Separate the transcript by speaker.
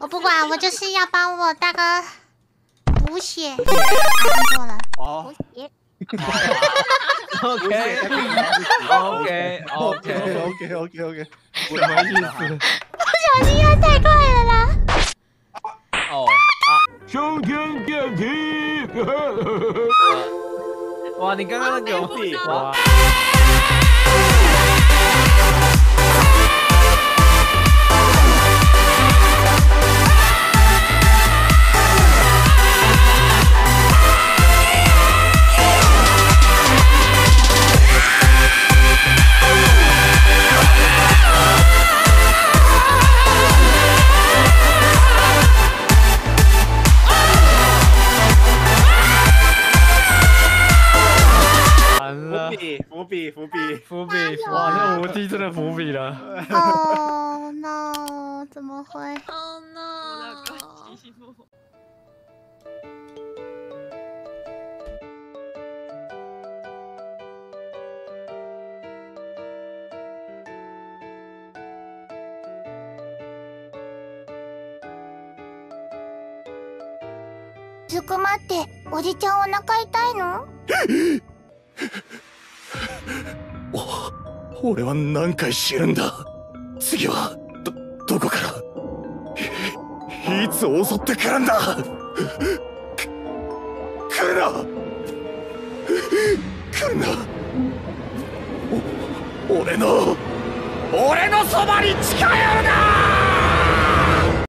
Speaker 1: 我不管，我就是要帮我大哥补血。听错了。
Speaker 2: 哦。
Speaker 1: 补血。
Speaker 2: OK，
Speaker 3: 什么意思？
Speaker 1: 不小心要太快了啦！
Speaker 3: 哦啊！
Speaker 4: 升天电梯！
Speaker 3: 哇，你刚刚那个哇！伏笔，哇，那无敌真的伏笔了。
Speaker 1: Oh no！ 怎么会
Speaker 5: ？Oh no！
Speaker 1: ずくまって、おじちゃんお腹痛いの？
Speaker 6: 俺は何回死ぬんだ。次はどこからいつ襲ってくるんだ。来るな来るな。俺のそばに近寄るな。